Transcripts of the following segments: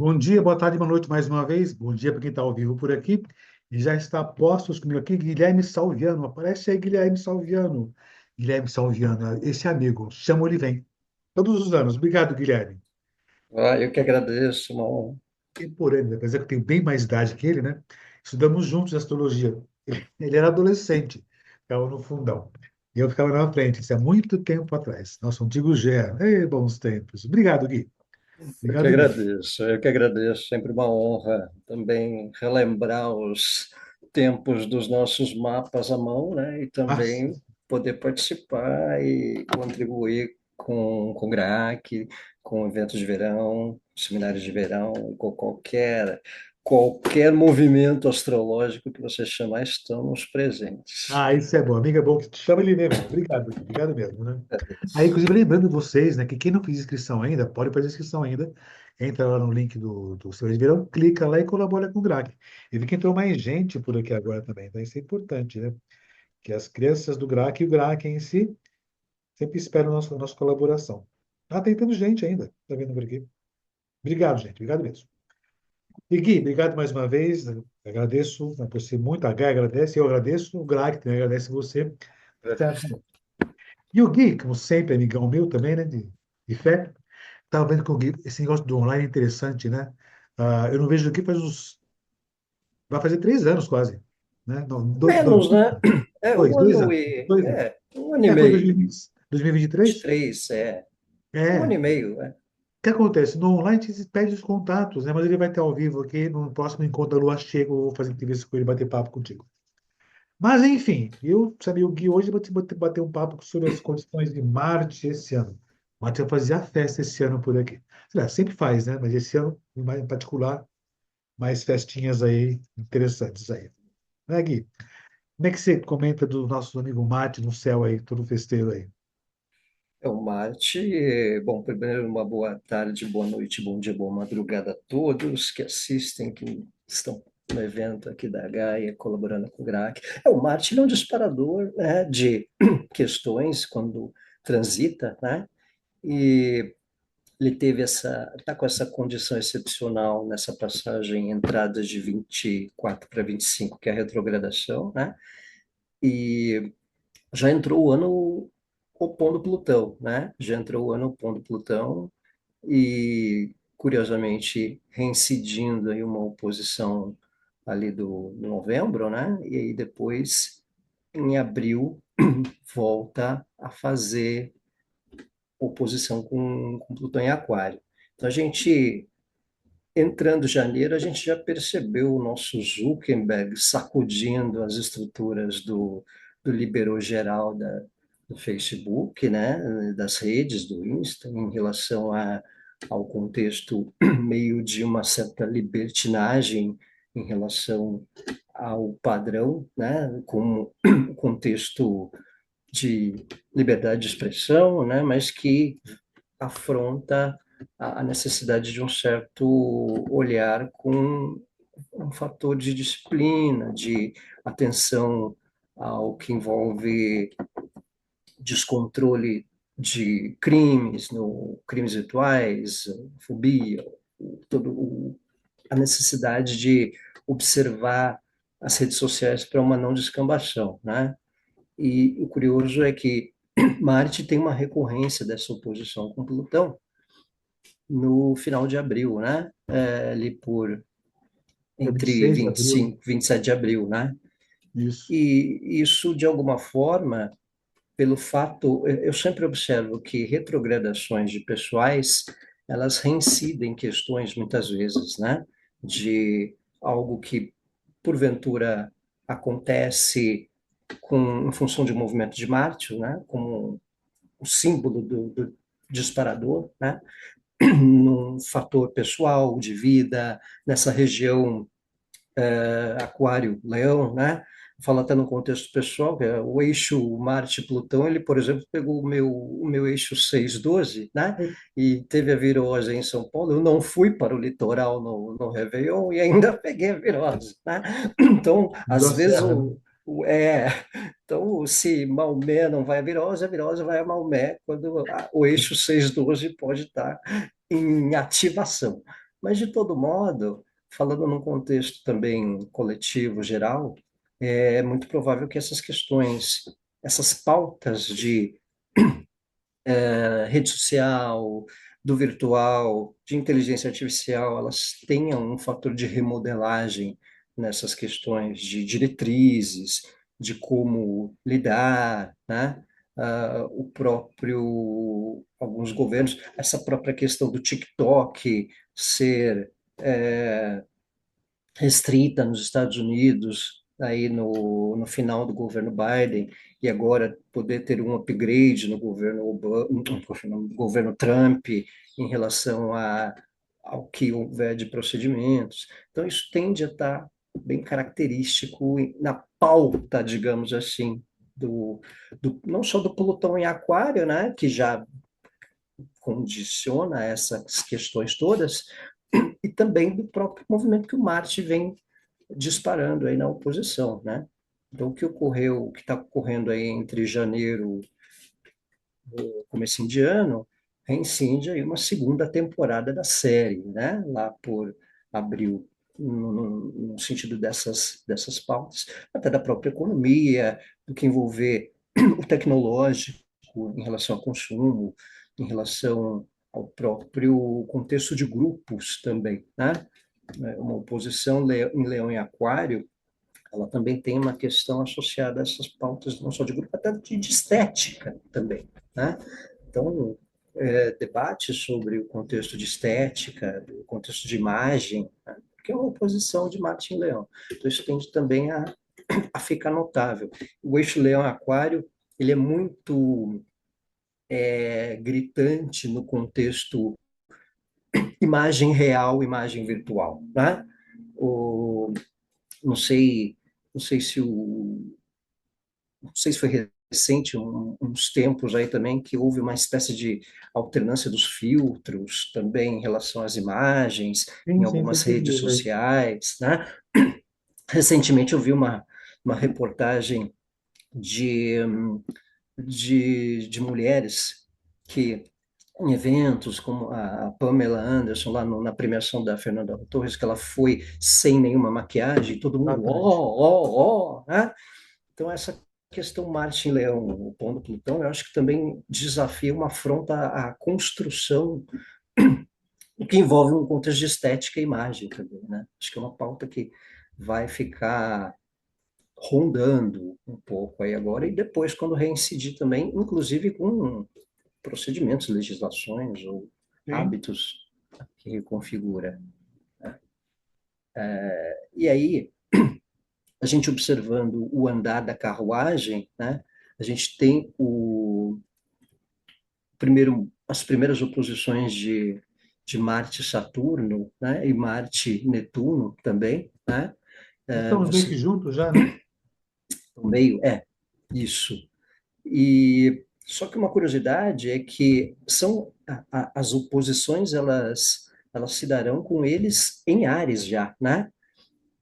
Bom dia, boa tarde, boa noite mais uma vez. Bom dia para quem está ao vivo por aqui. E já está a postos comigo aqui, Guilherme Salviano. Aparece aí, Guilherme Salviano. Guilherme Salviano, esse amigo, chamo ele vem. Todos os anos. Obrigado, Guilherme. Ah, eu que agradeço, uma honra. E por ele, apesar que eu tenho bem mais idade que ele, né? Estudamos juntos astrologia. Ele era adolescente, ficava no fundão. E eu ficava na frente, isso é muito tempo atrás. Nosso antigo Gé. Ei, bons tempos. Obrigado, Gui. Obrigado mesmo. Eu que agradeço, sempre uma honra também relembrar os tempos dos nossos mapas à mão, né? E Ah, também poder participar e contribuir com o GRAC, com eventos de verão, seminários de verão, com qualquer movimento astrológico que você chamar, estamos presentes. isso é bom. Amigo é bom que te chama ele mesmo. Obrigado, obrigado mesmo, né? Aí, inclusive, lembrando vocês, né, que quem não fez inscrição ainda, pode fazer inscrição ainda. Entra lá no link do Senhor de Verão, clica lá e colabora com o GRAC. E vi que entrou mais gente por aqui agora também, então isso é importante, né? Que as crianças do GRAC e o GRAC em si sempre esperam a nossa colaboração. Tem tendo gente ainda, tá vendo por aqui. Obrigado, gente, obrigado mesmo. E Gui, obrigado mais uma vez, agradeço a você muito, a Gai agradece, eu agradeço, o GRAC também agradece você. Certo? E o Gui, como sempre, amigão meu também, né, de fé, estava vendo que o Gui, esse negócio do online é interessante, né? Eu não vejo o Gui faz uns, vai fazer 3 anos quase, né? Não, Menos, né? É dois, um dois ano anos, e. dois anos. É, um ano e Foi meio. 2020, 2023? 23, é. Um ano É. e meio, é. O que acontece? No online a gente perde os contatos, né? Mas ele vai estar ao vivo aqui no próximo encontro da Lua Cheia, eu vou fazer entrevista com ele, bater papo contigo. Mas, enfim, eu sabia o Gui hoje, vou te bater um papo sobre as condições de Marte esse ano. Marte vai fazer a festa esse ano por aqui. Sei lá, sempre faz, né? Mas esse ano, em particular, mais festinhas aí interessantes aí. Né, Gui? Como é que você comenta do nosso amigo Marte no céu aí, todo festeiro aí? É o Marte. Bom, primeiro, uma boa tarde, boa noite, bom dia, boa madrugada a todos que assistem, que estão no evento aqui da Gaia, colaborando com o GRAC. O Marte ele é um disparador, né, de questões quando transita, né? E ele teve está com essa condição excepcional nessa passagem, entrada de 24 para 25, que é a retrogradação, né? E já entrou o ano opondo Plutão, né? Já entrou o ano opondo Plutão e, curiosamente, reincidindo aí uma oposição ali do novembro, né? E aí depois, em abril, volta a fazer oposição com Plutão em Aquário. Então, a gente, entrando janeiro, a gente já percebeu o nosso Zuckerberg sacudindo as estruturas do liberou geral do Facebook, né, das redes, do Insta, em relação ao contexto meio de uma certa libertinagem em relação ao padrão, né, como o contexto de liberdade de expressão, né, mas que afronta a necessidade de um certo olhar com um fator de disciplina, de atenção ao que envolve descontrole de crimes, no crimes virtuais, fobia, a necessidade de observar as redes sociais para uma não descambação, né? E o curioso é que Marte tem uma recorrência dessa oposição com Plutão no final de abril, né? Ali por É vinte e entre seis de vinte e abril, né? cinco, 27 de abril, né? Isso. E isso, de alguma forma, pelo fato, eu sempre observo que retrogradações de pessoais, elas reincidem questões, muitas vezes, né? De algo que, porventura, acontece em função de um movimento de Marte, né? Como um símbolo do disparador, né? Num fator pessoal, de vida, nessa região Aquário-Leão, né? Fala até no contexto pessoal, que é o eixo Marte-Plutão, ele, por exemplo, pegou o meu eixo 612, né? E teve a virose em São Paulo. Eu não fui para o litoral no Réveillon e ainda peguei a virose, né? Então, Virou às a vezes, serra, né? então, se Maomé não vai a virose vai a Maomé, quando o eixo 612 pode estar em ativação. Mas, de todo modo, falando num contexto também coletivo, geral, é muito provável que essas questões, essas pautas de rede social, do virtual, de inteligência artificial, elas tenham um fator de remodelagem nessas questões de diretrizes, de como lidar, né? O próprio, alguns governos, essa própria questão do TikTok ser restrita nos Estados Unidos, aí no final do governo Biden, e agora poder ter um upgrade no governo Obama, no governo Trump, em relação ao que houver de procedimentos. Então, isso tende a estar bem característico na pauta, digamos assim, não só do Plutão em Aquário, né, que já condiciona essas questões todas, e também do próprio movimento que o Marte vem disparando aí na oposição, né? Então, o que está ocorrendo aí entre janeiro e começo de ano, reincide aí uma segunda temporada da série, né? Lá por abril, no sentido dessas pautas, até da própria economia, do que envolver o tecnológico em relação ao consumo, em relação ao próprio contexto de grupos também, né? Uma oposição em Leão e Aquário, ela também tem uma questão associada a essas pautas, não só de grupo, até de estética também, né? Então, debate sobre o contexto de estética, o contexto de imagem, né? Que é uma oposição de Marte em Leão. Então, isso tende também a ficar notável. O eixo Leão-Aquário, ele é muito gritante no contexto imagem real, imagem virtual, né? O, não sei, não sei se o não sei se foi recente, uns tempos aí também, que houve uma espécie de alternância dos filtros também em relação às imagens, em Sim, sim, foi algumas isso redes mesmo aí. sociais, né? Recentemente eu vi uma reportagem de, de mulheres que em eventos como a Pamela Anderson lá na premiação da Fernanda Torres, que ela foi sem nenhuma maquiagem, todo mundo Exatamente. né? Então, essa questão Marte-Leão, o ponto Plutão, eu acho que também desafia uma afronta à construção, o que envolve um contexto de estética e imagem também, né? Acho que é uma pauta que vai ficar rondando um pouco aí agora, e depois, quando reincidir também, inclusive com procedimentos, legislações ou Sim. hábitos que reconfigura. E aí, a gente observando o andar da carruagem, né? A gente tem as primeiras oposições de Marte e Saturno, né? E Marte e Netuno também, né? Estamos meio que Você juntos já, né? no meio, isso. E só que uma curiosidade é que são as oposições, elas se darão com eles em Áries já, né?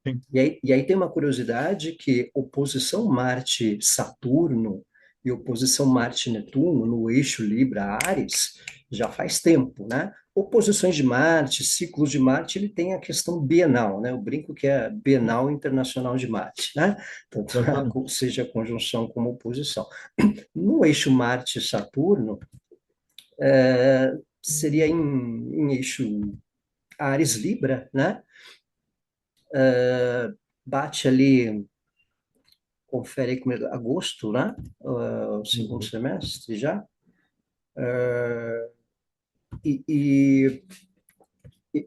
Sim. E aí tem uma curiosidade que oposição Marte-Saturno e oposição Marte-Netuno no eixo Libra-Áries já faz tempo, né? Oposições de Marte, ciclos de Marte, ele tem a questão bienal, né? Eu brinco que é a Bienal Internacional de Marte, né? Tanto Exatamente. seja a conjunção como oposição. No eixo Marte-Saturno, seria em eixo Ares-Libra, né? Bate ali, confere aí comigo, agosto, né? O segundo Uhum. semestre já. E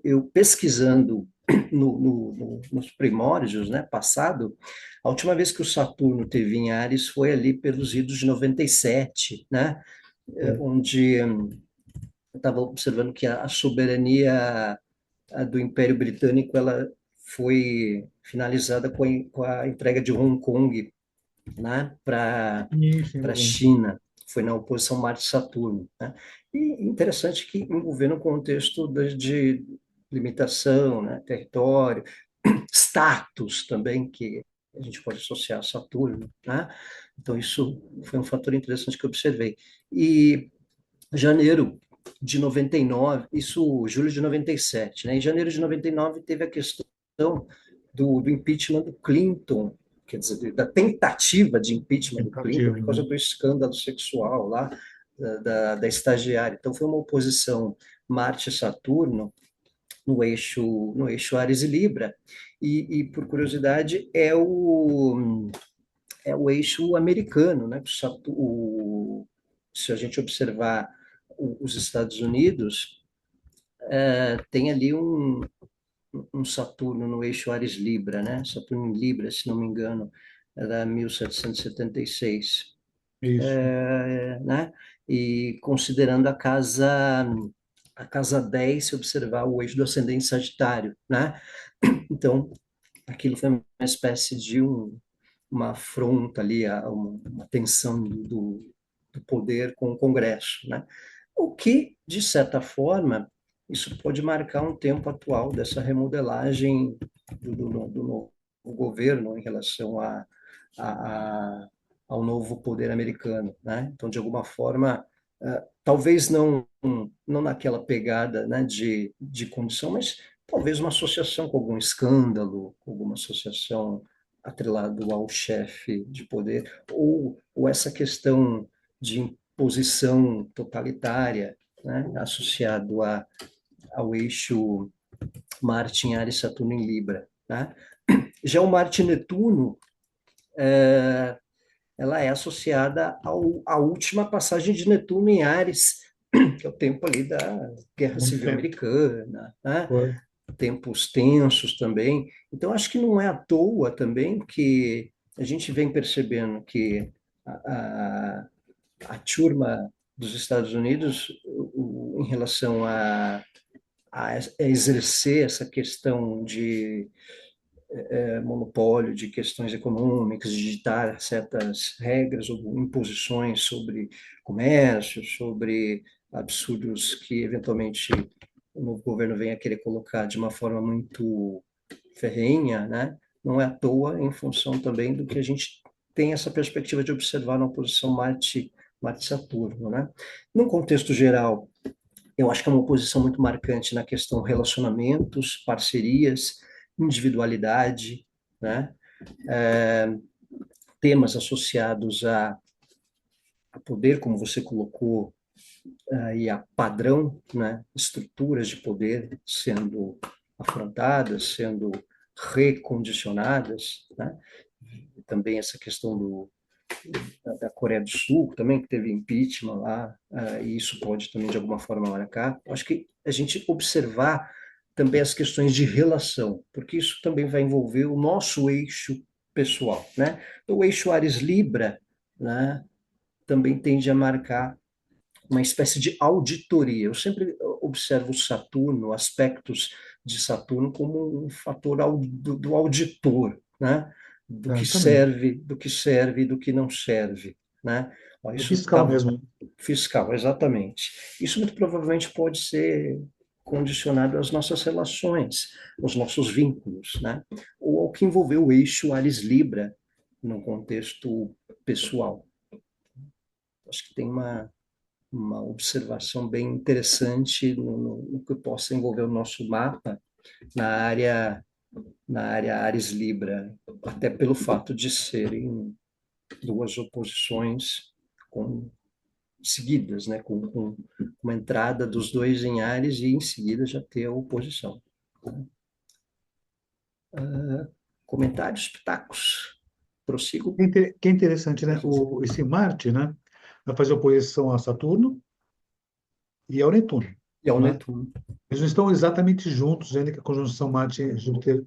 eu pesquisando nos primórdios, né, passado, a última vez que o Saturno teve em Ares foi ali pelos idos de 97, né? Sim. Onde eu estava observando que a soberania do Império Britânico ela foi finalizada com a entrega de Hong Kong, né, Isso, para a envolvendo. China, foi na oposição Marte-Saturno. Né? E interessante que envolvendo o contexto de limitação, né, território, status também, que a gente pode associar a Saturno. Né? Então, isso foi um fator interessante que eu observei. E janeiro de 99, isso julho de 97, né? Em janeiro de 99 teve a questão do impeachment do Clinton, quer dizer, da tentativa de impeachment do Clinton Tentativa, por causa né? do escândalo sexual lá da estagiária. Então foi uma oposição Marte-Saturno no eixo Áries e Libra. E por curiosidade, é o eixo americano, né? Se a gente observar os Estados Unidos, tem ali um Saturno no eixo Ares Libra, né? Saturno em Libra, se não me engano, era 1776, Isso. né? E considerando a casa 10, se observar o eixo do ascendente Sagitário, né? Então, aquilo foi uma espécie de uma afronta ali, uma tensão do poder com o Congresso, né? O que, de certa forma, isso pode marcar um tempo atual dessa remodelagem do novo governo em relação a- ao novo poder americano, né? Então, de alguma forma, talvez não naquela pegada, né, de condição, mas talvez uma associação com algum escândalo, com alguma associação atrelado ao chefe de poder, ou essa questão de imposição totalitária, né, associado ao eixo Marte em Áries, Saturno em Libra. Né? Já o Marte Netuno, ela é associada à última passagem de Netuno em Áries, que é o tempo ali da Guerra Muito Civil tempo. Americana, né? Foi. Tempos tensos também. Então, acho que não é à toa também que a gente vem percebendo que a turma dos Estados Unidos, em relação a exercer essa questão de monopólio, de questões econômicas, de ditar certas regras ou imposições sobre comércio, sobre absurdos que eventualmente o novo governo venha querer colocar de uma forma muito ferrenha, né? Não é à toa, em função também do que a gente tem essa perspectiva de observar na oposição Marte-Saturno, né? Num contexto geral, eu acho que é uma oposição muito marcante na questão relacionamentos, parcerias, individualidade, né? Temas associados a poder, como você colocou, e a padrão, né? Estruturas de poder sendo afrontadas, sendo recondicionadas, né? Também essa questão da Coreia do Sul, também que teve impeachment lá, e isso pode também de alguma forma marcar. Acho que a gente observar também as questões de relação, porque isso também vai envolver o nosso eixo pessoal, né? O eixo Ares Libra, né, também tende a marcar uma espécie de auditoria. Eu sempre observo Saturno, aspectos de Saturno como um fator do auditor, né? Do que Exatamente. serve, do que serve e do que não serve, né? Ó, É isso fiscal tá mesmo. fiscal, exatamente. Isso muito provavelmente pode ser condicionado às nossas relações, aos nossos vínculos, né? Ou ao que envolveu o eixo Ares Libra no contexto pessoal. Acho que tem uma observação bem interessante no que possa envolver o nosso mapa na área na área Ares Libra, até pelo fato de serem duas oposições com, seguidas, né, com uma entrada dos dois em Ares e em seguida já ter a oposição. Comentários, pitacos, prossigo. Que é interessante, né? Esse Marte, né? Vai fazer oposição a Saturno e ao Netuno, E ao né? Netuno, Eles não estão exatamente juntos, ainda que a conjunção Marte, Júpiter,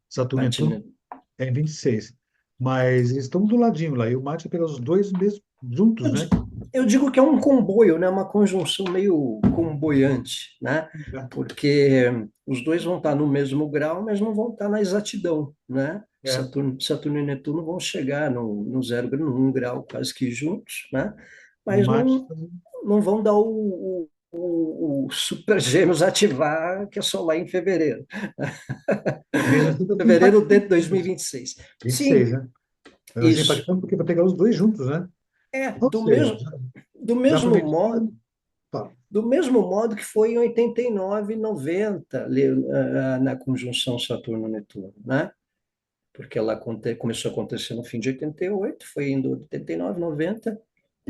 Saturno e Netuno Martina. é em 26. Mas eles estão do ladinho lá, e o Marte é pelos dois mesmos juntos, Eu, né? eu digo que é um comboio, né? Uma conjunção meio comboiante, né? Porque os dois vão estar no mesmo grau, mas não vão estar na exatidão, né? É. Saturno e Netuno vão chegar no 0 no 1 grau quase que juntos, né? E Mas Marte não vão dar o Super Gêmeos ativar, que é só lá em fevereiro. mesmo assim está Fevereiro de impactando. 2026. 26, Sim, né? Mas assim, isso. impactando porque vai pegar os dois juntos, né? É, Ou do seja, mesmo, do dá para mesmo ver que. modo. Fala. Do mesmo modo que foi em 89 e 90, na conjunção Saturno-Netuno, né? Porque ela começou a acontecer no fim de 88, foi indo 89, 90,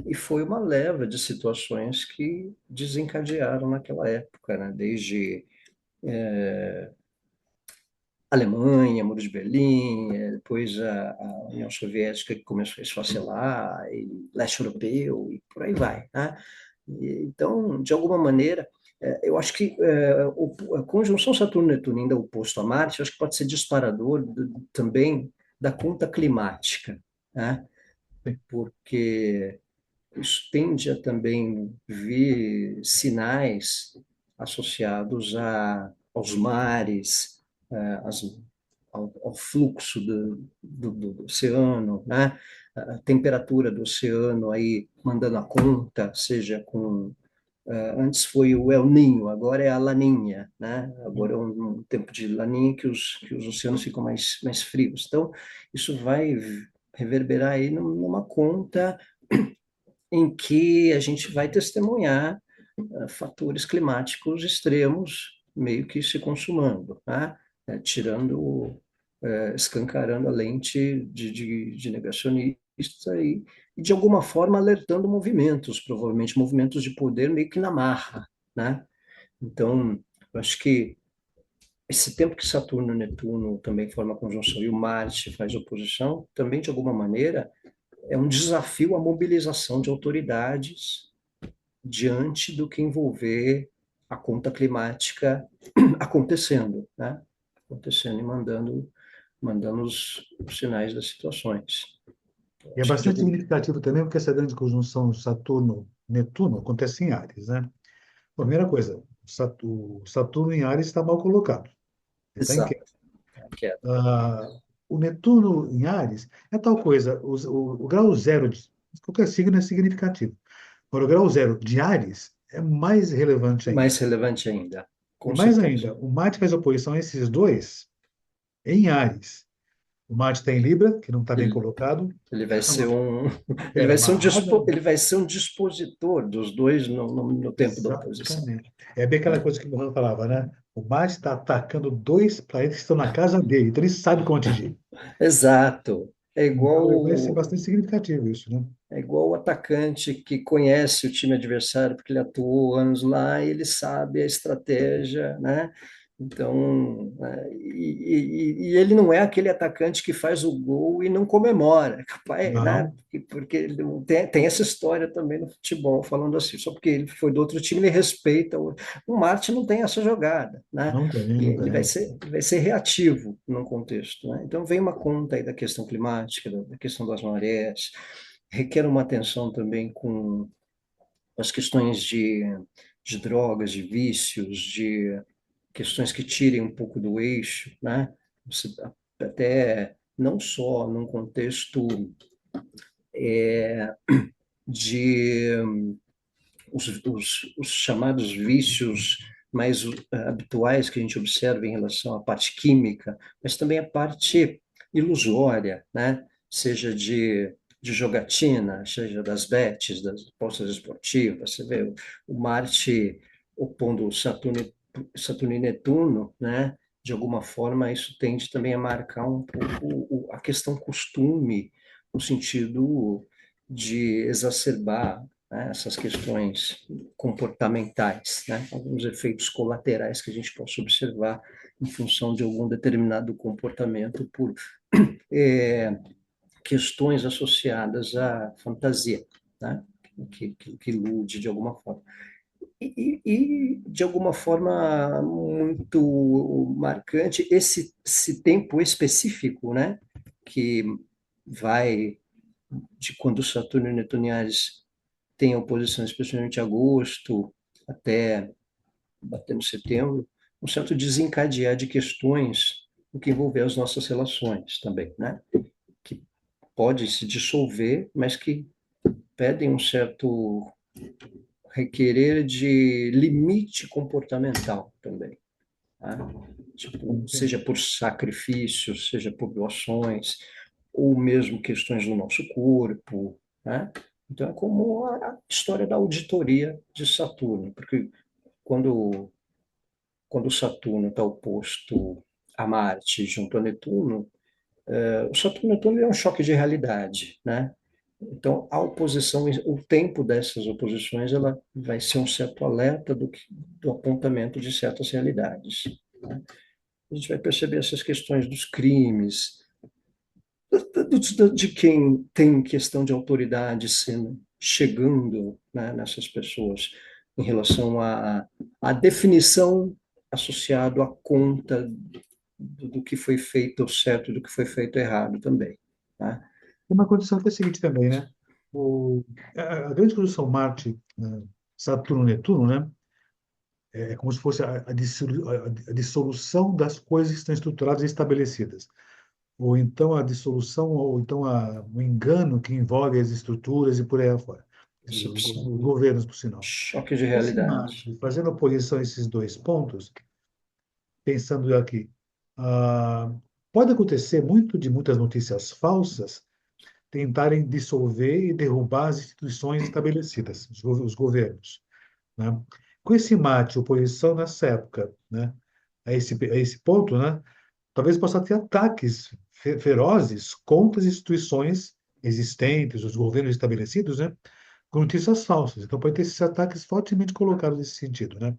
e foi uma leva de situações que desencadearam naquela época, né? Desde Alemanha, Muro de Berlim, depois a União Soviética que começou a esfacelar, e leste europeu, e por aí vai, né? Então, de alguma maneira, eu acho que a conjunção Saturno-Netuno, ainda oposto a Marte, eu acho que pode ser disparador também da conta climática, né? Sim. Porque isso tende a também vir sinais associados aos mares, às ao fluxo do oceano, né? A temperatura do oceano aí mandando a conta, seja com antes foi o El Ninho, agora é a Laninha, né? Agora é um tempo de Laninha que os oceanos ficam mais frios. Então, isso vai reverberar aí numa conta em que a gente vai testemunhar fatores climáticos extremos meio que se consumando, né? Tirando, escancarando a lente de negacionista e, de alguma forma, alertando movimentos, provavelmente movimentos de poder meio que na marra, né? Então, eu acho que esse tempo que Saturno e Netuno também formam conjunção e o Marte faz oposição, também, de alguma maneira, é um desafio à mobilização de autoridades diante do que envolver a conta climática acontecendo, né? Acontecendo e mandando os sinais das situações. E é Acho que de bastante algum... significativo também, porque essa grande conjunção Saturno-Netuno acontece em Áries, né? Primeira coisa, o Saturno em Áries está mal colocado. Ele está em queda. Exato, que é O Netuno em Áries é tal coisa, o grau zero de qualquer signo é significativo. Agora, o grau zero de Áries é mais relevante mais ainda. relevante ainda, E com mais certeza. ainda, o Marte faz oposição a esses dois em Áries. O Marte está em Libra, que não está bem Ele, colocado. ele vai É ser uma um, ele fera vai ser amarrada. ele vai ser um dispositor dos dois no tempo da oposição. Exatamente. É bem aquela Né? coisa que o Mohan falava, né? O Marte está atacando dois planetas que estão na casa dele, então ele sabe como atingir. Exato. Então vai ser bastante significativo isso, né? É igual o atacante que conhece o time adversário porque ele atuou anos lá e ele sabe a estratégia, né? Então, e ele não é aquele atacante que faz o gol e não comemora, capaz, né? Não, Porque tem essa história também no futebol, falando assim, só porque ele foi do outro time, ele respeita. O Marte não tem essa jogada, né? não tem, E não ele vai tem. ser, ele vai ser reativo num contexto, né? Então, vem uma conta aí da questão climática, da questão das marés, requer uma atenção também com as questões de drogas, de vícios, de questões que tirem um pouco do eixo, né? Até não só num contexto de os chamados vícios mais habituais que a gente observa em relação à parte química, mas também a parte ilusória, né? Seja de jogatina, seja das bets, das apostas esportivas. Você vê o Marte opondo Saturno e Netuno, né? De alguma forma, isso tende também a marcar um pouco a questão costume, no sentido de exacerbar, né, essas questões comportamentais, né, alguns efeitos colaterais que a gente possa observar em função de algum determinado comportamento por é, questões associadas à fantasia, né, que ilude de alguma forma. De alguma forma muito marcante, esse tempo específico, né, que vai de quando Saturno e Netuno em Ares tem oposição, especialmente em agosto, até batendo setembro, um certo desencadear de questões o que envolver as nossas relações também, né? Que pode se dissolver, mas que pedem um certo requerer de limite comportamental também. Tá? Tipo, seja por sacrifícios, seja por doações, ou mesmo questões do nosso corpo, né? Então, é como a história da auditoria de Saturno, porque quando, quando Saturno está oposto a Marte junto a Netuno, o Saturno e Netuno é um choque de realidade, né? Então, a oposição, o tempo dessas oposições, ela vai ser um certo alerta do apontamento de certas realidades, né? A gente vai perceber essas questões dos crimes, de quem tem questão de autoridade sendo, chegando, né, nessas pessoas, em relação à definição associado à conta do que foi feito certo e do que foi feito errado também, tá? Tem uma condição que é a seguinte também, né? O, a grande conjunção Marte, né, Saturno, Netuno, né? É como se fosse a dissolução das coisas que estão estruturadas e estabelecidas. Ou então a dissolução, ou então o engano que envolve as estruturas e por aí afora. Percepção. Os governos, por sinal. Choque de Esse realidade. Marte, fazendo oposição a esses dois pontos, pensando aqui, ah, pode acontecer muito de muitas notícias falsas tentarem dissolver e derrubar as instituições estabelecidas, os governos, né? Com esse mate, oposição nessa época, né, a esse ponto, né, talvez possa ter ataques ferozes contra as instituições existentes, os governos estabelecidos, né, com notícias falsas. Então, pode ter esses ataques fortemente colocados nesse sentido, né?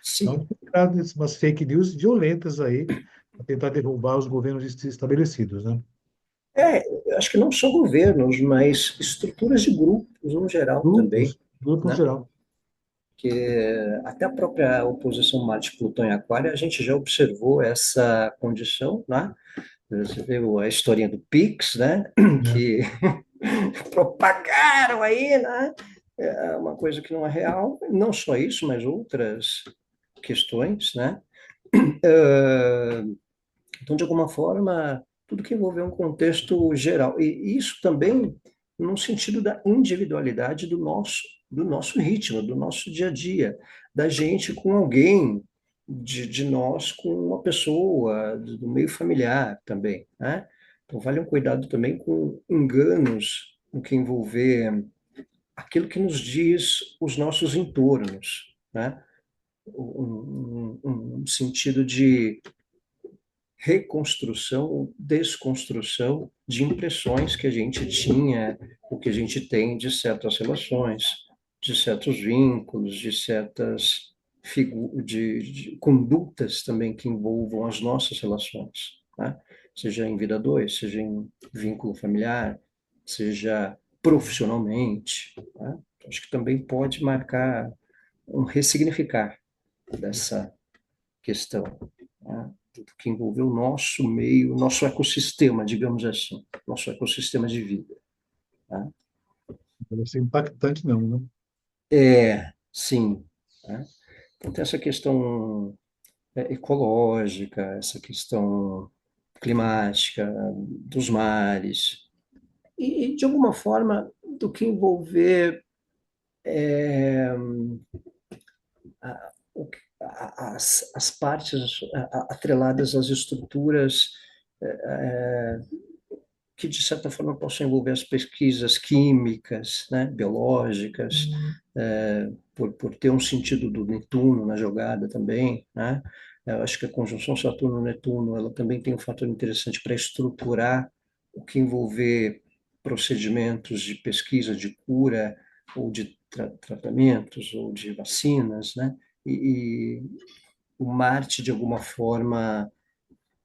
Sim. Então, tem umas fake news violentas aí para tentar derrubar os governos estabelecidos, né? Eu acho que não só governos, mas estruturas de grupos no geral também, Grupos no né? geral. Que até a própria oposição Marte-Plutão em Aquário, a gente já observou essa condição, né? Você viu a historinha do Pix, né? Né? Que propagaram aí, né? É uma coisa que não é real. Não só isso, mas outras questões, né? Então, de alguma forma, tudo que envolveu um contexto geral. E isso também no sentido da individualidade do nosso ritmo, do nosso dia a dia, da gente com alguém, de nós com uma pessoa, do meio familiar também, né? Então, vale um cuidado também com enganos, no que envolver aquilo que nos diz os nossos entornos, né? Um sentido de reconstrução ou desconstrução de impressões que a gente tinha, o que a gente tem de certas relações, de certos vínculos, de certas de condutas também que envolvam as nossas relações, né? Seja em vida dois, seja em vínculo familiar, seja profissionalmente, né? Acho que também pode marcar um ressignificar dessa questão, né? Tudo que envolveu o nosso meio, nosso ecossistema, digamos assim, nosso ecossistema de vida. Tá? Deve ser impactante, não, né? Sim. Tá? Então, tem essa questão ecológica, essa questão climática, dos mares, e de alguma forma, do que envolver a, as partes atreladas às estruturas que, de certa forma, possam envolver as pesquisas químicas, né, biológicas, por ter um sentido do Netuno na jogada também, né? Eu acho que a conjunção Saturno-Netuno ela também tem um fator interessante para estruturar o que envolver procedimentos de pesquisa, de cura, ou de tratamentos, ou de vacinas, né? E o Marte, de alguma forma,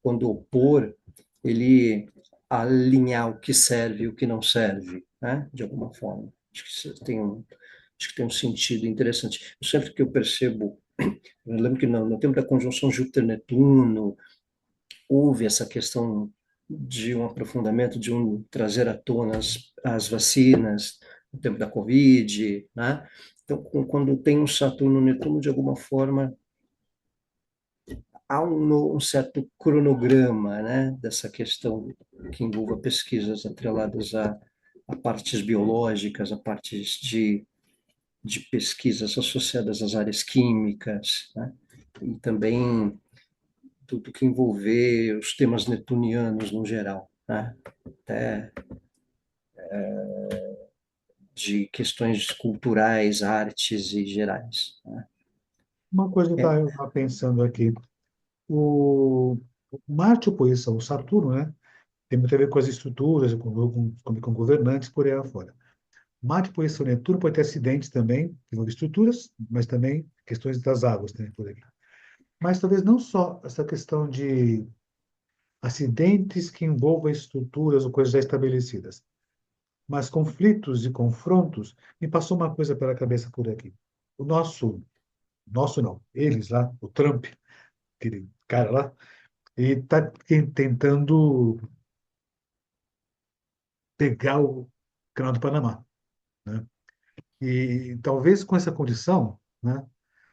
quando opor, ele alinhar o que serve e o que não serve, né? De alguma forma. Acho que tem um sentido interessante. Sempre que eu percebo, eu lembro que no tempo da conjunção Júpiter-Netuno, houve essa questão de um aprofundamento, de um trazer à tona as vacinas, no tempo da Covid, né? Então, quando tem um Saturno-Netuno, de alguma forma, há um certo cronograma, né, dessa questão que envolva pesquisas atreladas a partes biológicas, a partes de pesquisas associadas às áreas químicas, né, e também tudo que envolver os temas netunianos no geral, né, até de questões culturais, artes e gerais, né? Uma coisa que É, eu estava pensando aqui, o Marte oposição, o Saturno, né? Tem muito a ver com as estruturas, com governantes, por aí afora. Marte oposição Netuno pode ter acidentes também, que envolvem estruturas, mas também questões das águas, né, por aí. Mas talvez não só essa questão de acidentes que envolvam estruturas ou coisas já estabelecidas, mas conflitos e confrontos. Me passou uma coisa pela cabeça por aqui. O nosso não, eles lá, o Trump, aquele cara lá, ele está tentando pegar o canal do Panamá, né? E talvez com essa condição, né,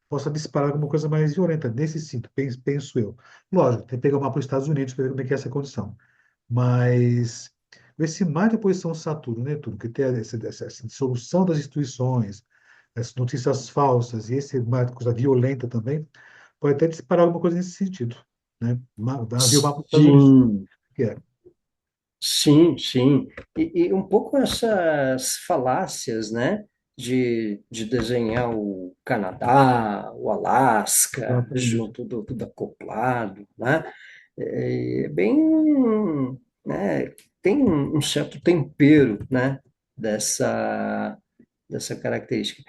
possa disparar alguma coisa mais violenta nesse sentido, penso eu. Lógico, tem que pegar o mapa dos Estados Unidos para ver como é que é essa condição. Mas esse mar de oposição Saturno, Netuno, que tem essa dissolução das instituições, as notícias falsas e esse mar de coisa violenta também, pode até disparar alguma coisa nesse sentido, né? Havia o mapa dos Estados Unidos, sim, que é. sim, sim. E um pouco essas falácias, né, de desenhar o Canadá, o Alasca, Exatamente. junto do tudo acoplado, né? É bem, né, tem um certo tempero, né, dessa, dessa característica.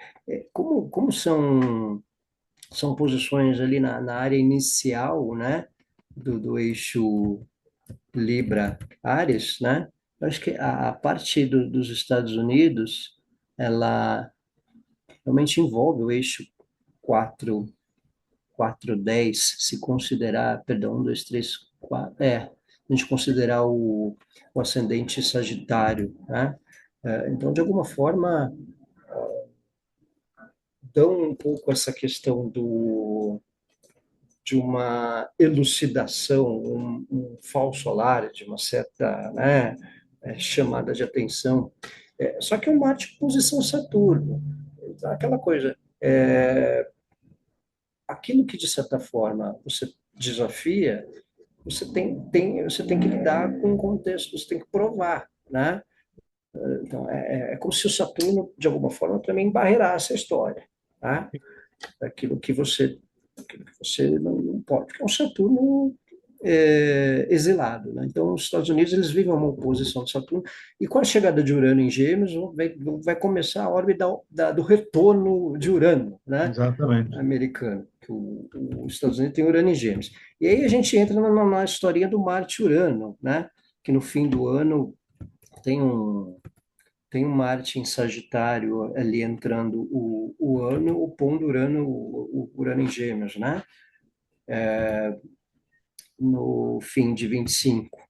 Como são posições ali na área inicial, né, do eixo Libra-Áries, né? Eu acho que a parte dos Estados Unidos, ela realmente envolve o eixo 4, 4, 10, se considerar, perdão, 1, 2, 3, 4, a gente considerar o ascendente Sagitário, né? Então, de alguma forma, dão um pouco essa questão de uma elucidação, um falso alarde, de uma certa, né, chamada de atenção. Só que é um Marte posição Saturno. Então, aquela coisa, aquilo que de certa forma você desafia, você tem que lidar com o contexto, você tem que provar, né? Então, é como se o Saturno, de alguma forma, também embarreirasse a história, tá? Aquilo que você não pode, porque é um Saturno exilado, né? Então, os Estados Unidos eles vivem uma oposição de Saturno e com a chegada de Urano em Gêmeos vai começar a órbita do retorno de Urano, né? Exatamente. Americano, que os Estados Unidos tem Urano em Gêmeos. E aí a gente entra na historinha do Marte-Urano, né? Que no fim do ano tem um tem um Marte em Sagitário ali entrando o ano, opondo Urano, o Urano em Gêmeos, né? No fim de 25.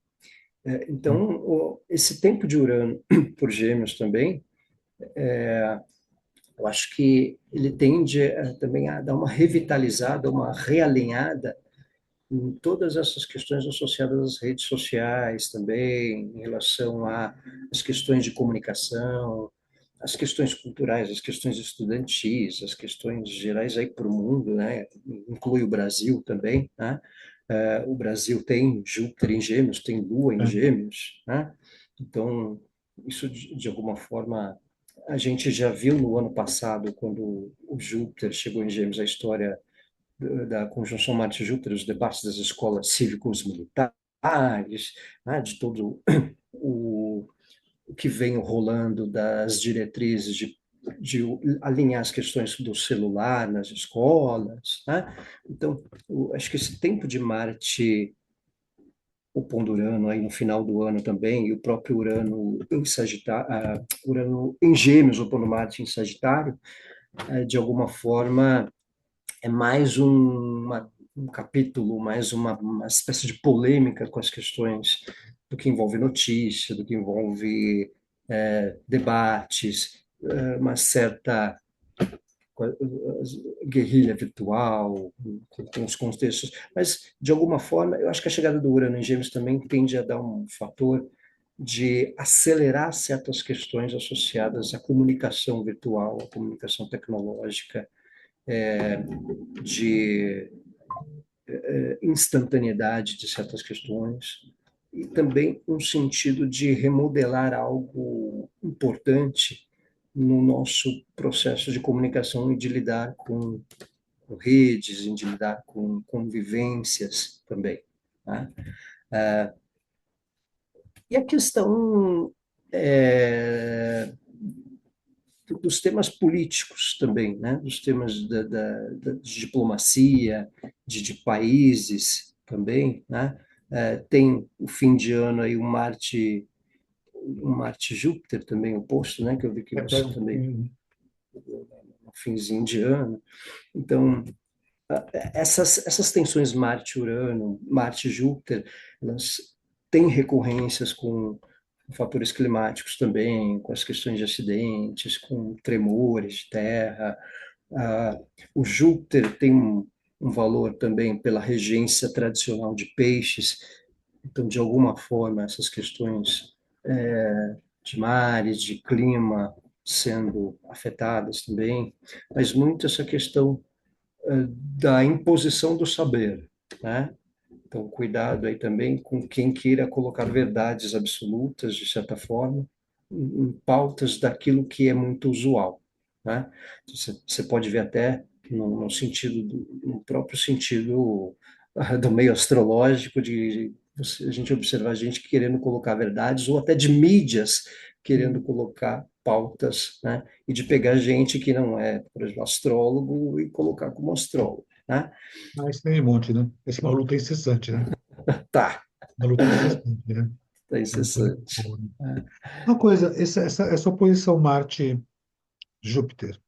Então, esse tempo de Urano por Gêmeos também, eu acho que ele tende também a dar uma revitalizada, uma realinhada em todas essas questões associadas às redes sociais também, em relação às questões de comunicação, as questões culturais, as questões estudantis, as questões gerais aí para o mundo, né? Inclui o Brasil também, né? O Brasil tem Júpiter em Gêmeos, tem Lua em É. Gêmeos, né? Então, isso de alguma forma a gente já viu no ano passado, quando o Júpiter chegou em Gêmeos, a história da conjunção Marte-Júpiter, os debates das escolas cívicos militares, né, de todo o que vem rolando das diretrizes de alinhar as questões do celular nas escolas, né? Então, acho que esse tempo de Marte opondo Urano aí no final do ano também, e o próprio Urano em Sagitário, Urano em Gêmeos opondo Marte em Sagitário, de alguma forma é mais um capítulo, mais uma espécie de polêmica com as questões do que envolve notícia, do que envolve debates, uma certa guerrilha virtual, com os contextos, mas de alguma forma, eu acho que a chegada do Urano em Gêmeos também tende a dar um fator de acelerar certas questões associadas à comunicação virtual, à comunicação tecnológica, de instantaneidade de certas questões, e também um sentido de remodelar algo importante no nosso processo de comunicação e de lidar com redes, e de lidar com convivências também, né? E a questão dos temas políticos também, né? Dos temas de diplomacia, de países também, né? Tem o fim de ano aí um Marte Júpiter também oposto, né? Que eu vi que É, você também no finzinho de ano. Então, essas tensões Marte-Urano, Marte-Júpiter, elas têm recorrências com fatores climáticos também, com as questões de acidentes, com tremores de terra. Ah, o Júpiter tem um valor também pela regência tradicional de peixes, então, de alguma forma, essas questões de mares, de clima sendo afetadas também, mas muito essa questão da imposição do saber, né? Então, cuidado aí também com quem queira colocar verdades absolutas, de certa forma, em pautas daquilo que é muito usual, né? Você pode ver até no sentido no próprio sentido do meio astrológico de a gente observar gente querendo colocar verdades ou até de mídias querendo sim. colocar pautas, né? E de pegar gente que não é, por exemplo, astrólogo e colocar como astrólogo, né? Mas tem um monte, né? Esse é uma luta incessante, né? Tá, Uma luta incessante, né? tá Uma luta muito incessante. boa, né? Uma coisa, essa oposição Marte-Júpiter,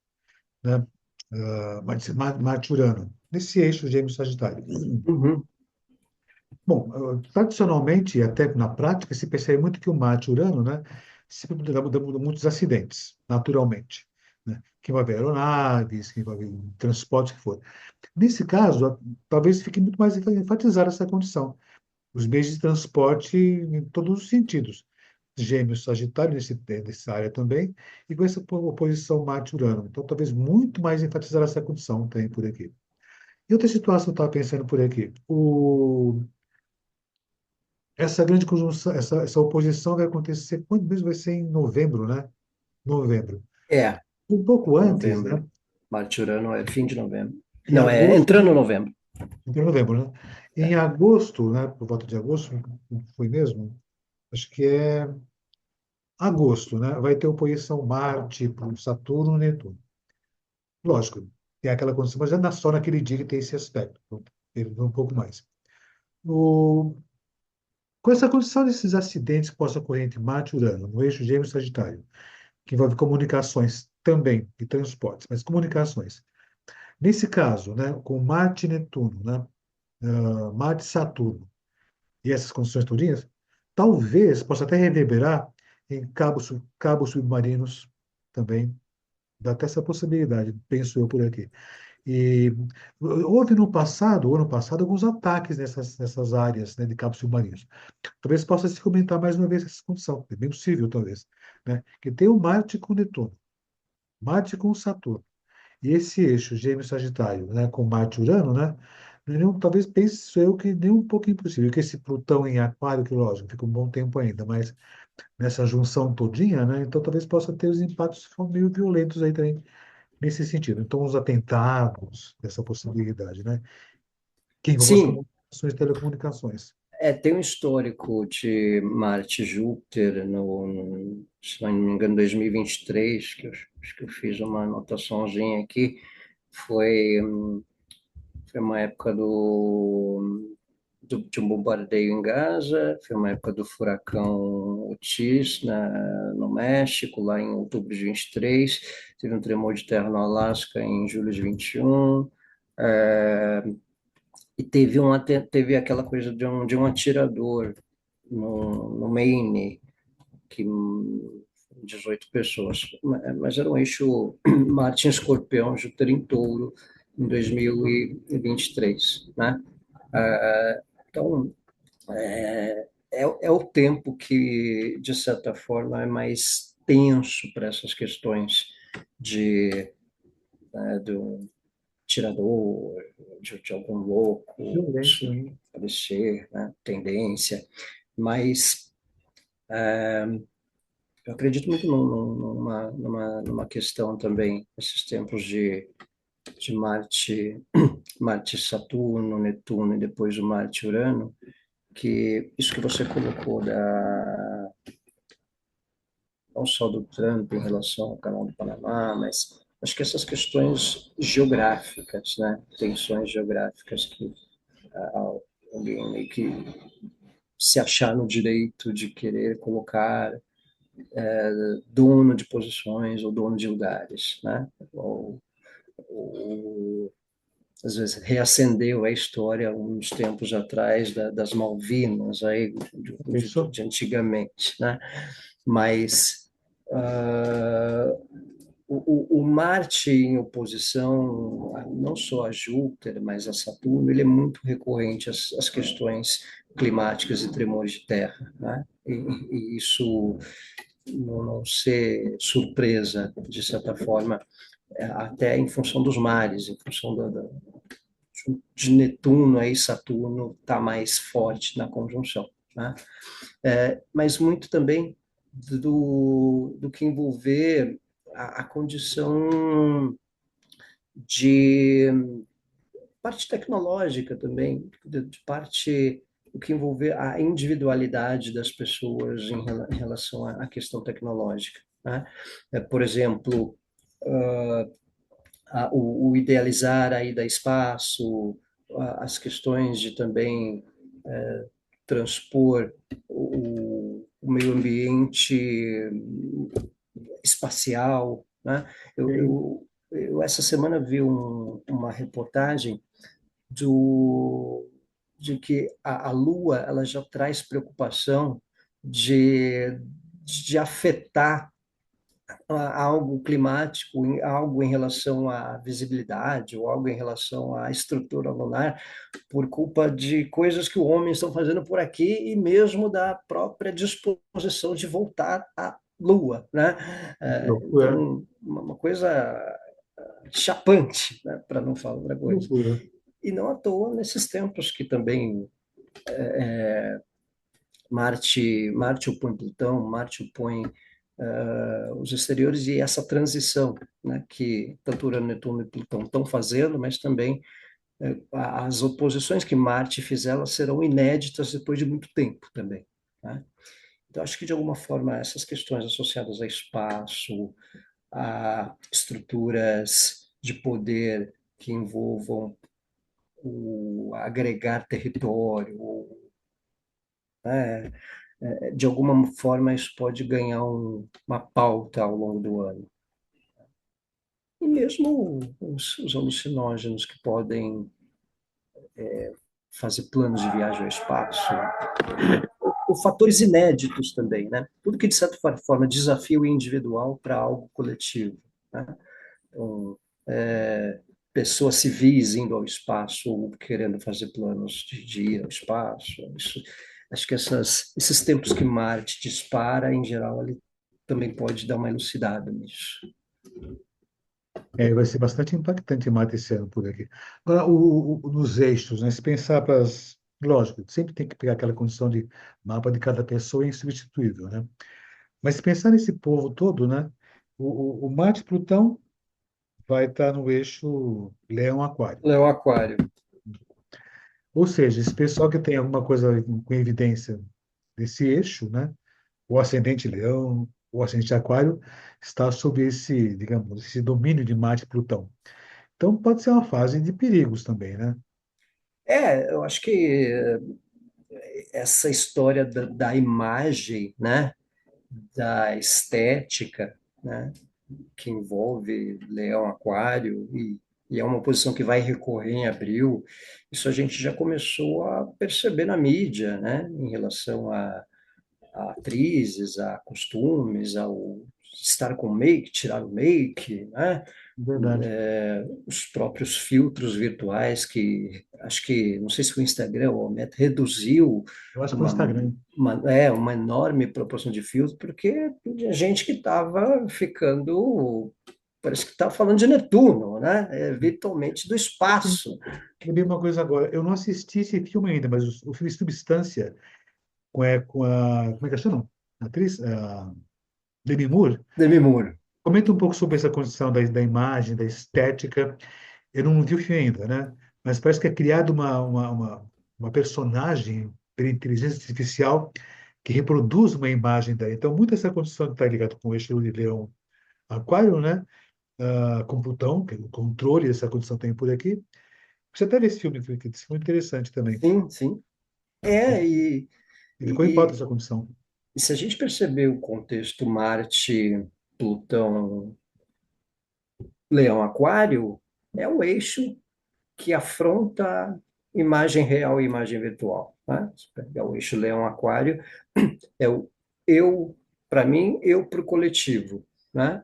né? Marte-Urano, nesse eixo Gêmeos-Sagitário. Uhum. Bom, tradicionalmente, e até na prática, se percebe muito que o Marte-Urano, né, sempre muda muitos acidentes, naturalmente, né? Que envolve aeronaves, que envolve transporte, que for. Nesse caso, talvez fique muito mais enfatizada essa condição. Os meios de transporte em todos os sentidos. Gêmeos, Sagitário, nessa área também, e com essa oposição Marte-Urano. Então, talvez muito mais enfatizar essa condição tem por aqui. E outra situação eu estava pensando por aqui. Essa grande conjunção, essa oposição vai acontecer, quando mesmo vai ser em novembro, né? Novembro. É, Um pouco antes, né? novembro. Marte-Urano é fim de novembro. Em Não, é agosto, entrando novembro. em novembro, né? Em agosto, né? Por volta de agosto, foi mesmo? Acho que é agosto, né? Vai ter oposição Marte para Saturno e Netuno. Lógico, tem aquela condição, mas só naquele dia que tem esse aspecto. Então, ele um pouco mais. O, com essa condição desses acidentes que possam ocorrer entre Marte e Urano, no eixo Gêmeos-Sagitário, que envolve comunicações também e transportes, mas comunicações. Nesse caso, né, com Marte e Netuno, né, Marte e Saturno e essas condições todinhas, talvez possa até reverberar em cabos submarinos também. Dá até essa possibilidade, penso eu por aqui. E houve no passado, ano passado, alguns ataques nessas áreas, né, de cabos submarinos. Talvez possa se comentar mais uma vez essa condição. É bem possível, talvez. Né? Que tem o Marte com Netuno, Marte com Saturno. E esse eixo Gêmeos-Sagitário, né, com Marte e Urano, né, talvez pense eu que nem um pouco impossível, que esse Plutão em Aquário, que lógico, fica um bom tempo ainda, mas nessa junção todinha, né, então talvez possa ter os impactos que são meio violentos aí também, nesse sentido. Então, os atentados, essa possibilidade, né, que envolvem as Sim, comunicações e telecomunicações. tem um histórico de Marte e Júpiter se não me engano, 2023, que eu acho que eu fiz uma anotaçãozinha aqui. Foi, foi uma época de um bombardeio em Gaza, foi uma época do furacão Otis no México, lá em outubro de 23, teve um tremor de terra no Alasca em julho de 21, é, e teve aquela coisa de um atirador no Maine, que 18 pessoas, mas era um eixo Marte em Escorpião, Júpiter em Touro, em 2023, né? Então, é o tempo que, de certa forma, é mais tenso para essas questões de, do tirador, de algum louco, Violência, isso né? parecer, né, tendência, mas Eu acredito muito numa questão também, esses tempos de Marte, Marte, Saturno, Netuno e depois o Marte, Urano, que isso que você colocou não só do Trump em relação ao Canal do Panamá, mas acho que essas questões geográficas, né, tensões geográficas que alguém meio que se achar no direito de querer colocar dono de posições ou dono de lugares, né? Ou às vezes reacendeu a história uns tempos atrás das Malvinas, aí, Isso? de antigamente, né? Mas o Marte em oposição, não só a Júpiter, mas a Saturno, ele é muito recorrente às questões climáticas e tremores de terra, né? E isso não ser surpresa, de certa forma, até em função dos mares, em função de Netuno, aí Saturno está mais forte na conjunção, né? Mas muito também do que envolver a condição de parte tecnológica também, de parte o que envolver a individualidade das pessoas em relação à questão tecnológica, né? Por exemplo, o idealizar a ida a espaço, as questões de também transpor o meio ambiente espacial, né? Sim. Eu essa semana vi uma reportagem do, de que a Lua ela já traz preocupação de afetar algo climático, algo em relação à visibilidade ou algo em relação à estrutura lunar, por culpa de coisas que o homem está fazendo por aqui e mesmo da própria disposição de voltar à Lua, né? Loucura. Então, uma coisa chapante, né? Para não falar outra coisa. Loucura. E não à toa nesses tempos que também Marte opõe Plutão, Marte opõe os exteriores e essa transição, né, que tanto Urano, Netuno e Plutão estão fazendo, mas também as oposições que Marte fizer, elas serão inéditas depois de muito tempo também, né? Então, acho que, de alguma forma, essas questões associadas a espaço, a estruturas de poder que envolvam o agregar território, né, de alguma forma isso pode ganhar uma pauta ao longo do ano. E mesmo os alucinógenos que podem fazer planos de viagem ao espaço, ou fatores inéditos também, né? Tudo que, de certa forma, desafia o individual para algo coletivo, né? Então, pessoas civis indo ao espaço ou querendo fazer planos de ir ao espaço. Isso, acho que esses tempos que Marte dispara, em geral, ele também pode dar uma elucidada nisso. Vai ser bastante impactante mate esse ano por aqui. Agora, nos eixos, né? Se pensar para as. Lógico, sempre tem que pegar aquela condição de mapa de cada pessoa é insubstituível, né? Mas se pensar nesse povo todo, né? O Marte Plutão vai estar no eixo Leão-Aquário. Leão Aquário. Ou seja, esse pessoal que tem alguma coisa com evidência desse eixo, né? O ascendente Leão, o ascendente Aquário, está sob esse, digamos, esse domínio de Marte e Plutão. Então, pode ser uma fase de perigos também, né? Eu acho que essa história da imagem, né? Da estética, né? Que envolve Leão Aquário e é uma posição que vai recorrer em abril. Isso a gente já começou a perceber na mídia, né? Em relação a atrizes, a costumes, ao estar com make, tirar o make, né? Verdade. Os próprios filtros virtuais que acho que não sei se foi o Instagram ou a Meta reduziu Eu acho que foi o uma, Instagram. uma enorme proporção de filtros porque tinha gente que estava ficando parece que estava falando de Netuno, né? Virtualmente do espaço. Lembrei uma coisa agora. Eu não assisti esse filme ainda, mas o filme Substância, com a. Como é que ela chama? A atriz? Demi Moore. Demi Moore. Comenta um pouco sobre essa condição da imagem, da estética. Eu não vi o filme ainda, né? Mas parece que é criado uma personagem pela inteligência artificial que reproduz uma imagem daí. Então, muito essa condição que está ligada com o eixo de Leão Aquário, né? Com Plutão, que é o controle dessa condição tem por aqui. Você até vê esse filme, que esse filme é interessante também. Sim, sim. É, Ele põe em pauta e, essa condição. e se a gente perceber o contexto Marte, Plutão, Leão, Aquário, é o eixo que afronta imagem real e imagem virtual. Né? Se pegar o eixo Leão, Aquário, é o eu para mim, eu para o coletivo. Né?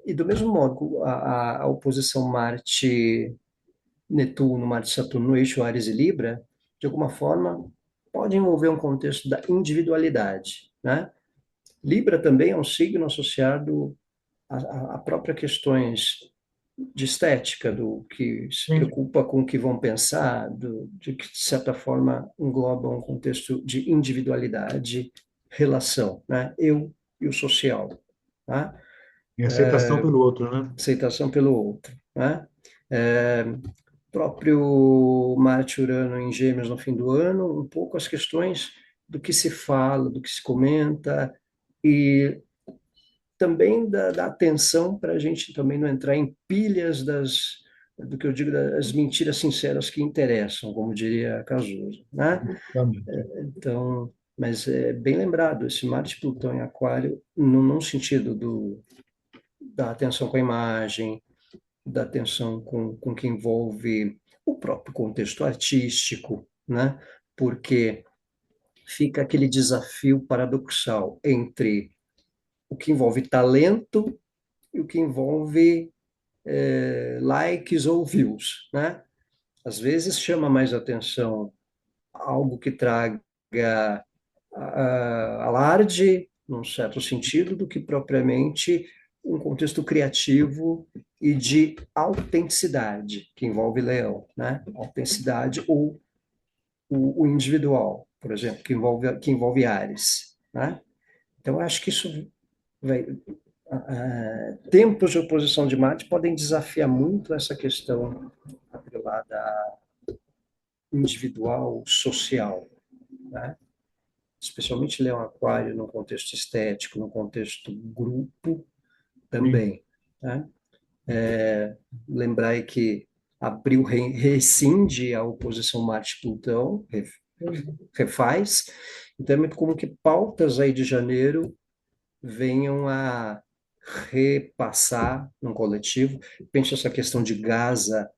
E do mesmo modo, a oposição Marte-Netuno, Marte-Saturno no eixo Áries e Libra, de alguma forma, pode envolver um contexto da individualidade. Né? Libra também é um signo associado a próprias questões de estética, do que se Sim, preocupa com o que vão pensar, de que, de certa forma, engloba um contexto de individualidade, relação, né? Eu e o social, tá? em aceitação pelo outro, né? Aceitação pelo outro, né? É, próprio Marte Urano em Gêmeos no fim do ano, um pouco as questões do que se fala, do que se comenta, e também da atenção para a gente também não entrar em pilhas do que eu digo, das mentiras sinceras que interessam, como diria Cazuza, né? Exatamente. Então, mas é bem lembrado, esse Marte Plutão em Aquário, num sentido da atenção com a imagem, da atenção com o que envolve o próprio contexto artístico, né? Porque fica aquele desafio paradoxal entre o que envolve talento e o que envolve likes ou views, né? Às vezes chama mais atenção algo que traga alarde, num certo sentido, do que propriamente um contexto criativo e de autenticidade, que envolve Leão, né? Autenticidade ou o individual, por exemplo, que envolve Ares, né? Então, eu acho que isso vai, tempos de oposição de Marte podem desafiar muito essa questão atrelada individual, social, né? Especialmente Leão Aquário no contexto estético, no contexto grupo Sim. também, né? Lembrar aí que abril rescinde a oposição Marte-Plutão, refaz, então é muito comum que pautas aí de janeiro venham a repassar num coletivo. Pense essa questão de Gaza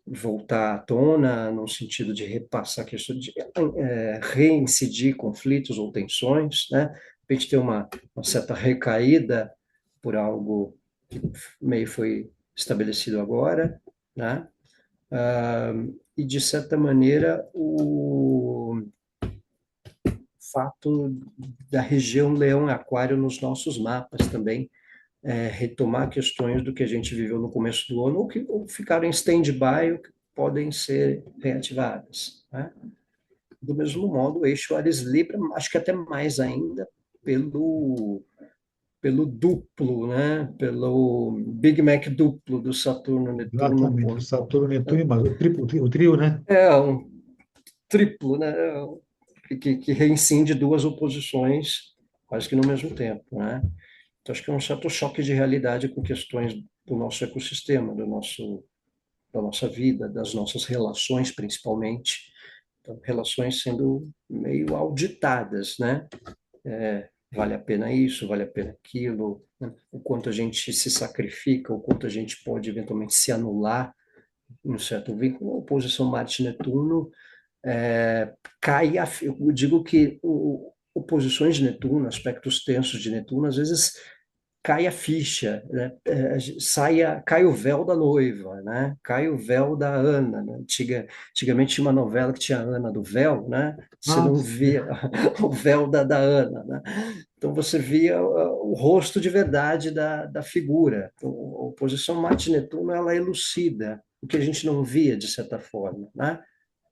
voltar à tona, no sentido de repassar a questão de reincidir conflitos ou tensões, né? A gente ter uma certa recaída por algo que meio foi estabelecido agora, né? E, de certa maneira, o fato da região Leão-Aquário nos nossos mapas também retomar questões do que a gente viveu no começo do ano ou ficaram em stand-by, ou que podem ser reativadas. Né? Do mesmo modo, o eixo Ares-Libra, acho que até mais ainda, pelo duplo, né? Pelo Big Mac duplo do Saturno-Netuno. Exatamente. O Saturno, Netuno e Marte. O trio, né? É um triplo, né? Que reincide duas oposições quase que no mesmo tempo. Né? Então, acho que é um certo choque de realidade com questões do nosso ecossistema, da nossa vida, das nossas relações, principalmente. Então, relações sendo meio auditadas, né? Vale a pena isso, vale a pena aquilo, né? O quanto a gente se sacrifica, o quanto a gente pode eventualmente se anular em um certo vínculo. A oposição Marte-Netuno eu digo que oposições de Netuno, aspectos tensos de Netuno, às vezes cai a ficha, né? Cai o véu da noiva, né? Cai o véu da Ana, né? Antigamente tinha uma novela que tinha a Ana do véu, né? Você Ah, não sim. via o véu da Ana, né? Então você via o rosto de verdade da figura. Então, a oposição Marte-Netuno, ela elucida o que a gente não via, de certa forma, né?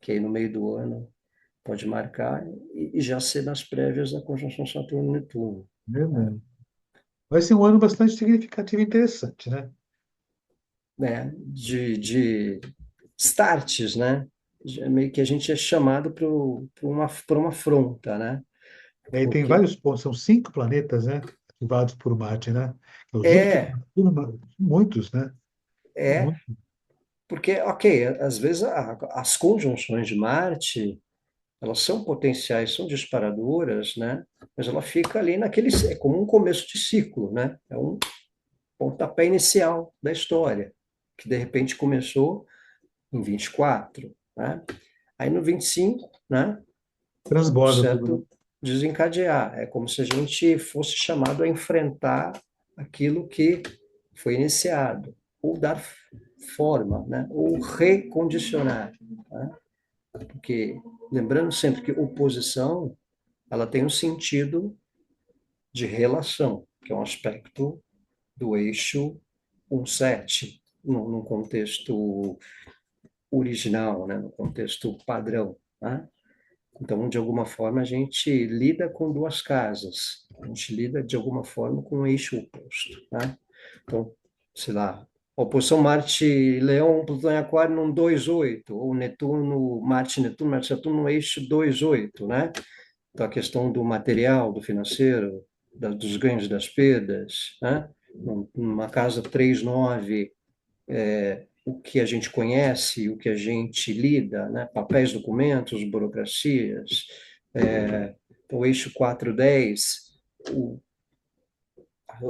Que aí no meio do ano pode marcar e já ser nas prévias da conjunção Saturno-Netuno. Verdade. Vai ser um ano bastante significativo e interessante, né? né? De starts, né? Meio que a gente é chamado para uma afronta, né? E aí tem Porque vários pontos, são 5 planetas, né? Ativados por Marte, né? É os únicos, é, muitos, né? é, porque, ok, às vezes as conjunções de Marte, elas são potenciais, são disparadoras, né? Mas ela fica ali naquele, é como um começo de ciclo, né? É um pontapé inicial da história, que de repente começou em 24, né? Aí no 25, né? Um Transborda tudo, né? certo desencadear. É como se a gente fosse chamado a enfrentar aquilo que foi iniciado, ou dar forma, né? Ou recondicionar. Né? Porque, lembrando sempre que oposição ela tem um sentido de relação, que é um aspecto do eixo 1,7, num contexto original, né? No contexto padrão. Né? Então, de alguma forma, a gente lida com duas casas, a gente lida, de alguma forma, com um eixo oposto. Né? Então, sei lá, oposição Marte-Leão, Plutão em Aquário num 2,8, ou Netuno, Marte-Netuno, Marte-Saturno no eixo 2,8, né? Então, a questão do material, do financeiro, dos ganhos e das perdas, né? Numa casa 3,9, o que a gente conhece, o que a gente lida, né? Papéis, documentos, burocracias, o eixo 4,10,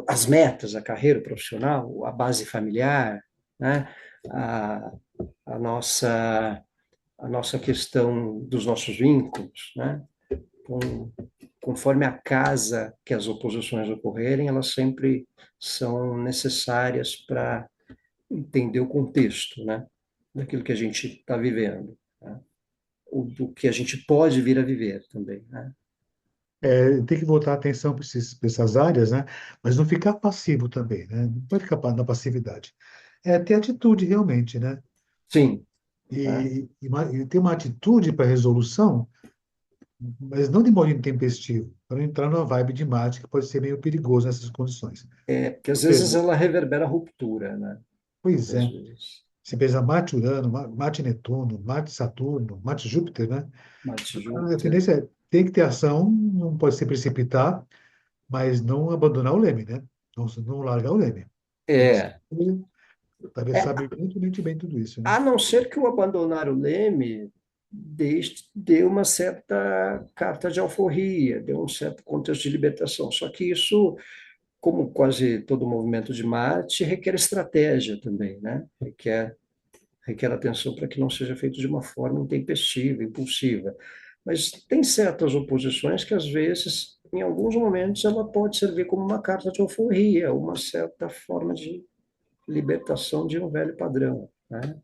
as metas, a carreira profissional, a base familiar, né? a, a, nossa, a nossa questão dos nossos vínculos. Né? Então, conforme a casa que as oposições ocorrerem, elas sempre são necessárias para entender o contexto, né? Daquilo que a gente está vivendo, né? O do que a gente pode vir a viver também, né? Tem que voltar a atenção para essas áreas, né? Mas não ficar passivo também, né? Não pode ficar na passividade. É ter atitude realmente, né? Sim, né? E ter uma atitude para resolução, mas não de modo intempestivo, para não entrar numa vibe de Marte que pode ser meio perigoso nessas condições. Porque às Ou vezes seja, ela reverbera a ruptura, né? pois Muitas é, vezes. se pensa Marte Urano, Marte Netuno, Marte Saturno, Marte Júpiter, né? Marte A Júpiter. tendência é tem que ter ação, não pode se precipitar, mas não abandonar o leme, né? Não largar o leme. Tem que É, atravessar é, brilhantemente bem tudo isso, né? a não ser que o abandonar o leme dê uma certa carta de alforria, dê um certo contexto de libertação. Só que isso, como quase todo movimento de Marte, requer estratégia também, né? Requer atenção para que não seja feito de uma forma intempestiva, impulsiva. Mas tem certas oposições que, às vezes, em alguns momentos, ela pode servir como uma carta de alforria, uma certa forma de libertação de um velho padrão, né?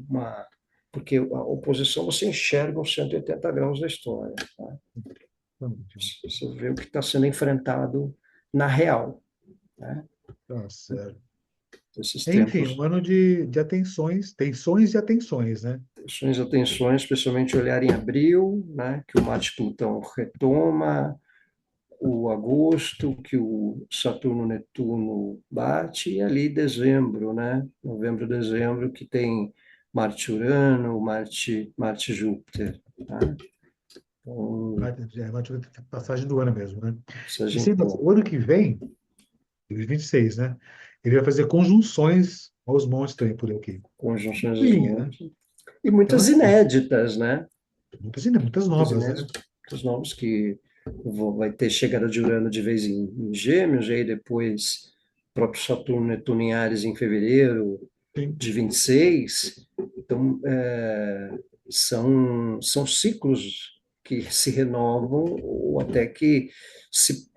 Uma, porque a oposição você enxerga os 180 graus da história, tá? Você vê o que está sendo enfrentado na real, né? Tá certo. Esses Enfim, um tempos, ano de atenções, tensões e atenções, né? tensões e atenções, especialmente olhar em abril, né? Que o Marte-Plutão retoma, o agosto, que o Saturno-Netuno bate, e ali dezembro, né? Novembro, dezembro, que tem Marte-Urano, Marte-Júpiter, tá? Então, É passagem do ano mesmo, né? se a E gente, sempre, o ano que vem, 2026, né? Ele vai fazer conjunções aos montes também por aqui. conjunções dos Linha, né? montes, e Então, muitas assim, inéditas, né? muitas Muitas novas, né? inéditas, muitos novos que vai ter chegada de Urano de vez em Gêmeos, e aí depois próprio Saturno, Netuno em Áries em fevereiro Sim. de 26. Então, são ciclos que se renovam ou até que se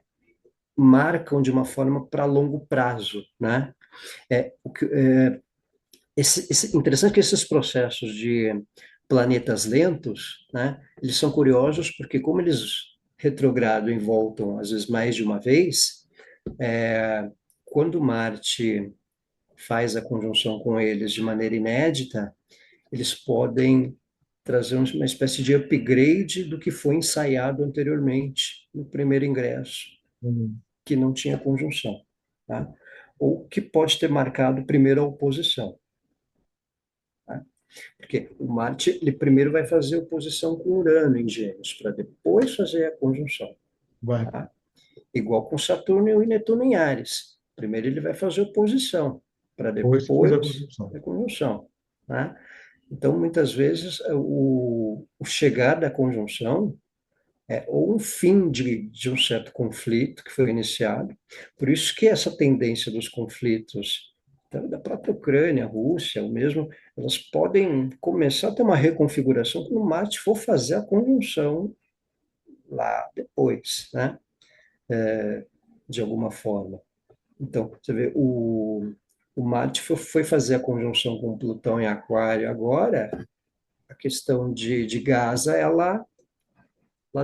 marcam de uma forma para longo prazo, né? Interessante que esses processos de planetas lentos, né, eles são curiosos porque como eles retrogradam e voltam às vezes mais de uma vez, quando Marte faz a conjunção com eles de maneira inédita, eles podem trazer uma espécie de upgrade do que foi ensaiado anteriormente no primeiro ingresso. que não tinha conjunção, tá? Ou que pode ter marcado primeiro a oposição, tá? Porque o Marte, ele primeiro vai fazer oposição com Urano em Gêmeos, para depois fazer a conjunção, Vai. tá? Igual com Saturno e Netuno em Áries. Primeiro ele vai fazer oposição, para Depois que fiz a depois conjunção. a conjunção, tá? Então, muitas vezes, o chegar da conjunção é ou um fim de um certo conflito que foi iniciado. Por isso que essa tendência dos conflitos, então, da própria Ucrânia, Rússia, o mesmo, elas podem começar a ter uma reconfiguração quando Marte for fazer a conjunção lá depois, né? De alguma forma. Então, você vê, o Marte foi fazer a conjunção com Plutão em Aquário agora, a questão de Gaza, ela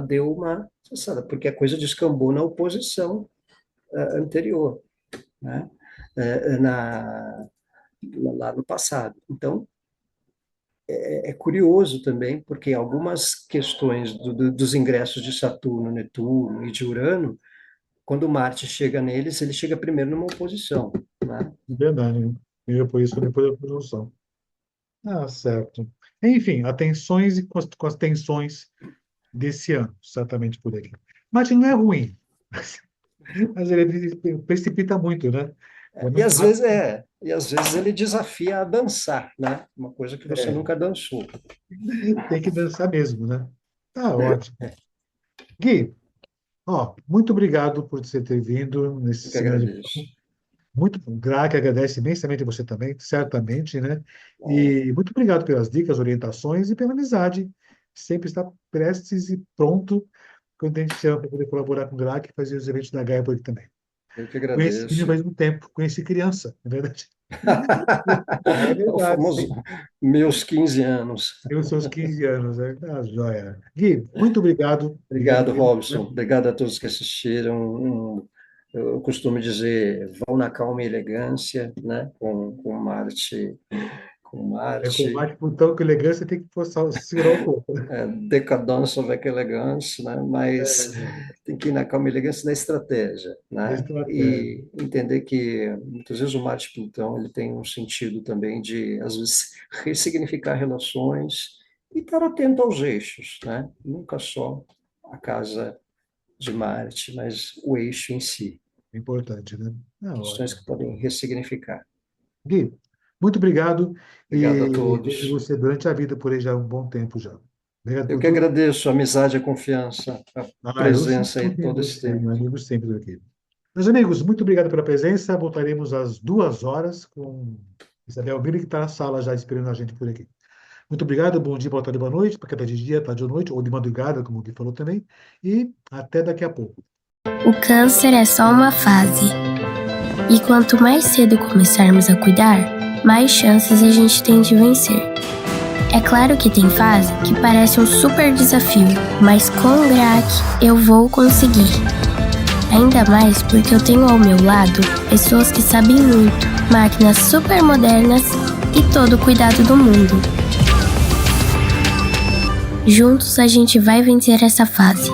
deu uma cessada, porque a coisa descambou na oposição anterior, né? Lá no passado. Então, é curioso também, porque algumas questões dos ingressos de Saturno, Netuno e de Urano, quando Marte chega neles, ele chega primeiro numa oposição, né? Verdade, né? Primeiro por isso, depois da conjunção. Ah, certo. Enfim, atenções e com as tensões desse ano, certamente por aqui. Marte não é ruim, mas ele precipita muito, né? É E muito às rápido. vezes ele desafia a dançar, né? Uma coisa que você É, nunca dançou. tem que dançar mesmo, né? Tá ótimo. Gui, ó, muito obrigado por você ter vindo nesse Eu que semana de agradeço. muito que agradece imensamente você também, certamente, né? Bom, E muito obrigado pelas dicas, orientações e pela amizade. Sempre está prestes e pronto quando a gente chama para poder colaborar com o GRAC e fazer os eventos da Gaia por aqui também. eu que Conheci menino agradeço. faz muito tempo, conheci criança, é verdade. É O verdade, famoso sim. meus 15 anos. Eu seus 15 anos, é ah, joia. Gui, muito obrigado. Obrigado Obrigado, mesmo. Robson. Obrigado a todos que assistiram. Eu costumo dizer, vão na calma e elegância, né? Com É Marte, combate Plutão com elegância, tem que forçar, segurar um pouco, né? decadência avec elegância, né? Mas É, tem que ir na calma e elegância na estratégia, na né? estratégia. E entender que muitas vezes o Marte e Plutão ele tem um sentido também de, às vezes, ressignificar relações e estar atento aos eixos, né? Nunca só a casa de Marte, mas o eixo em si. É importante, né? Ah, Questões ótimo. que podem ressignificar. Gui, muito obrigado Obrigado a e vejo todos. você durante a vida por aí já há um bom tempo já. Obrigado Eu por que tudo. agradeço a amizade, a confiança, a Ah, eu sempre presença aí confio em todo esse você, tempo. meu amigo sempre aqui. Meus amigos, muito obrigado pela presença. Voltaremos às 2 horas com Isabel Miller, que está na sala já esperando a gente por aqui. Muito obrigado, bom dia, boa tarde, boa noite, para quem está de dia, tarde ou noite, ou de madrugada, como o Gui falou também. E até daqui a pouco. O câncer é só uma fase. E quanto mais cedo começarmos a cuidar, mais chances a gente tem de vencer. É claro que tem fase que parece um super desafio, mas com o GRAC eu vou conseguir. Ainda mais porque eu tenho ao meu lado pessoas que sabem muito, máquinas super modernas e todo o cuidado do mundo. Juntos a gente vai vencer essa fase.